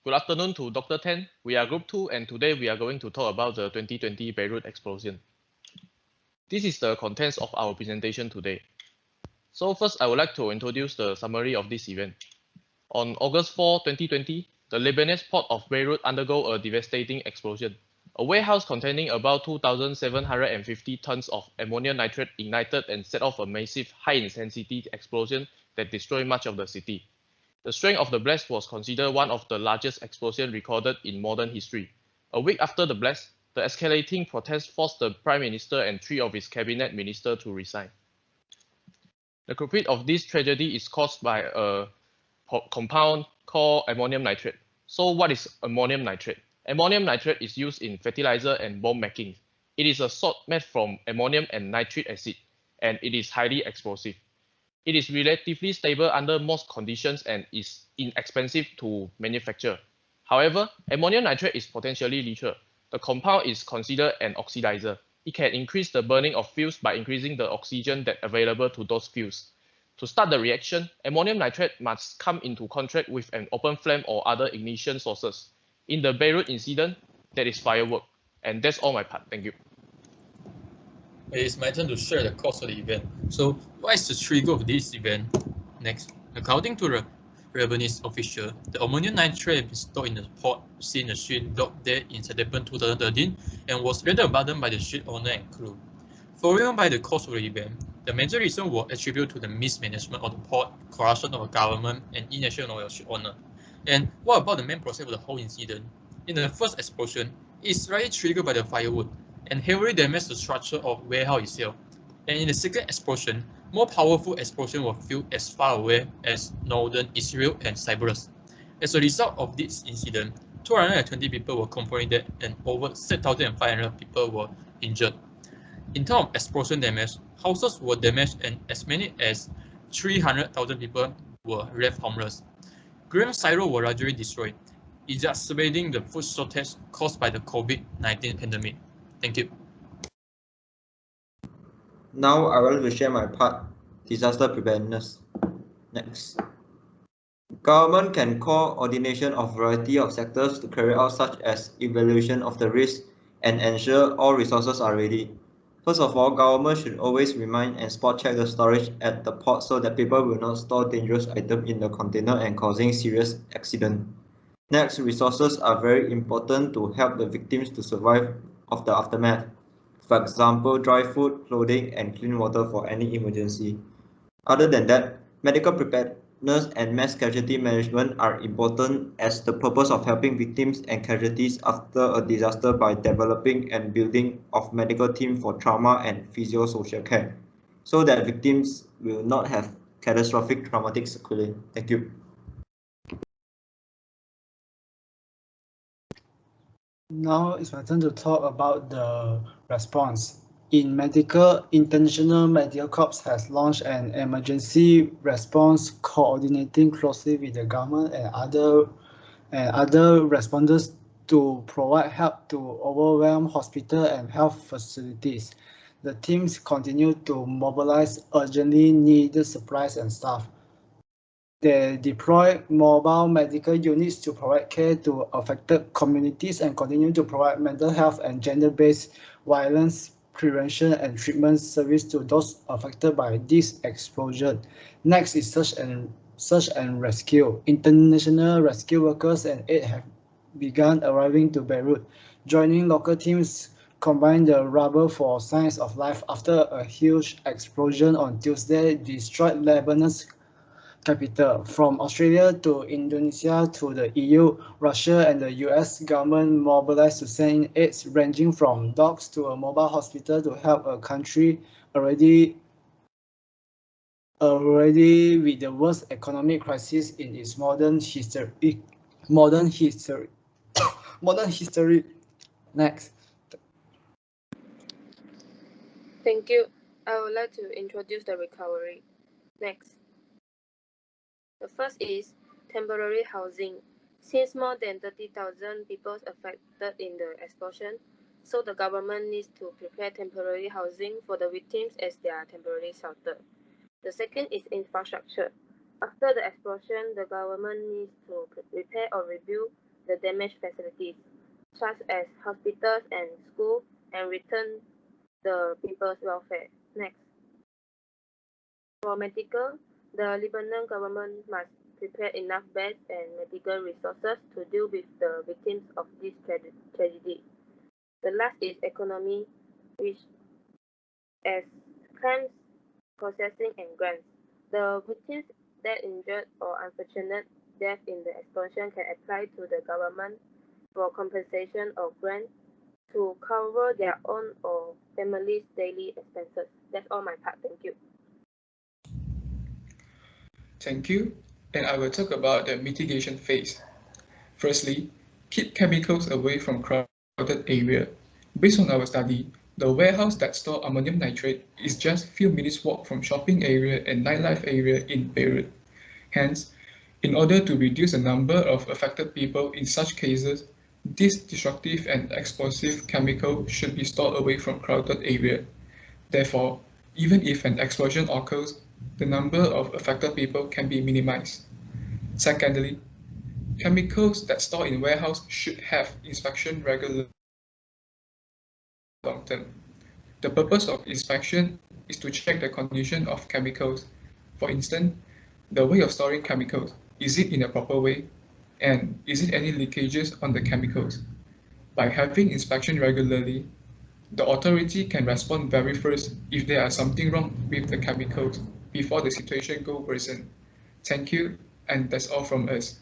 Good afternoon to Dr. Tan. We are Group 2 and today we are going to talk about the 2020 Beirut Explosion. This is the contents of our presentation today. So first, I would like to introduce the summary of this event. On August 4, 2020, the Lebanese port of Beirut undergo a devastating explosion. A warehouse containing about 2,750 tons of ammonium nitrate ignited and set off a massive high-intensity explosion that destroyed much of the city. The strength of the blast was considered one of the largest explosions recorded in modern history. A week after the blast, the escalating protests forced the Prime Minister and 3 of his cabinet ministers to resign. The culprit of this tragedy is caused by a compound called ammonium nitrate. So what is ammonium nitrate? Ammonium nitrate is used in fertilizer and bomb making. It is a salt made from ammonium and nitric acid, and it is highly explosive. It is relatively stable under most conditions and is inexpensive to manufacture. However, ammonium nitrate is potentially lethal. The compound is considered an oxidizer. It can increase the burning of fuels by increasing the oxygen that's available to those fuels. To start the reaction, ammonium nitrate must come into contact with an open flame or other ignition sources. In the Beirut incident, that is firework. And that's all my part. Thank you. It is my turn to share the cause of the event. So, what is the trigger of this event? Next, according to the Lebanese official, the ammonium nitrate stored in the port seen a ship docked there in September 2013 and was later abandoned by the ship owner and crew. Following by the cause of the event, the major reason was attributed to the mismanagement of the port, corruption of the government, and inaction of the ship owner. And what about the main process of the whole incident? In the first explosion, it is slightly triggered by the firewood and heavily damaged the structure of the warehouse itself. And in the second explosion, more powerful explosions were felt as far away as northern Israel and Cyprus. As a result of this incident, 220 people were confirmed dead and over 6,500 people were injured. In terms of explosion damage, houses were damaged and as many as 300,000 people were left homeless. Grain silos were largely destroyed, exacerbating the food shortage caused by the COVID-19 pandemic. Thank you. Now I want to share my part, disaster preparedness. Next. Government can coordination of variety of sectors to carry out such as evaluation of the risk and ensure all resources are ready. First of all, government should always remind and spot check the storage at the port so that people will not store dangerous items in the container and causing serious accident. Next, resources are very important to help the victims to survive of the aftermath. For example, dry food, clothing, and clean water for any emergency. Other than that, medical preparedness and mass casualty management are important as the purpose of helping victims and casualties after a disaster by developing and building of medical team for trauma and physio-social care, so that victims will not have catastrophic traumatic sequelae. Thank you. Now it's my turn to talk about the response. In medical, International Medical Corps has launched an emergency response coordinating closely with the government and other responders to provide help to overwhelmed hospital and health facilities. The teams continue to mobilize urgently needed supplies and staff. They deploy mobile medical units to provide care to affected communities and continue to provide mental health and gender-based violence prevention and treatment service to those affected by this explosion. Next is search and rescue. International rescue workers and aid have begun arriving to Beirut, joining local teams combine the rubble for signs of life after a huge explosion on Tuesday destroyed Lebanon's capital. From Australia to Indonesia to the EU, Russia and the US government mobilized to send aids ranging from dogs to a mobile hospital to help a country already with the worst economic crisis in its modern history. Next. Thank you. I would like to introduce the recovery. Next. The first is temporary housing. Since more than 30,000 people affected in the explosion, so the government needs to prepare temporary housing for the victims as their temporary shelter. The second is infrastructure. After the explosion, the government needs to repair or rebuild the damaged facilities, such as hospitals and schools, and return the people's welfare. Next. For medical, the Lebanon government must prepare enough beds and medical resources to deal with the victims of this tragedy. The last is economy, which as claims processing and grants. The victims that injured or unfortunate death in the explosion can apply to the government for compensation or grant to cover their own or family's daily expenses. That's all my part. Thank you. Thank you, and I will talk about the mitigation phase. Firstly, keep chemicals away from crowded area. Based on our study, the warehouse that store ammonium nitrate is just few minutes walk from shopping area and nightlife area in Beirut. Hence, in order to reduce the number of affected people in such cases, this destructive and explosive chemical should be stored away from crowded area. Therefore, even if an explosion occurs, the number of affected people can be minimized. Secondly, chemicals that store in warehouse should have inspection regularly long term. The purpose of inspection is to check the condition of chemicals. For instance, the way of storing chemicals. Is it in a proper way? And is it any leakages on the chemicals? By having inspection regularly, the authority can respond very first if there are something wrong with the chemicals before the situation goes worsen. Thank you, and that's all from us.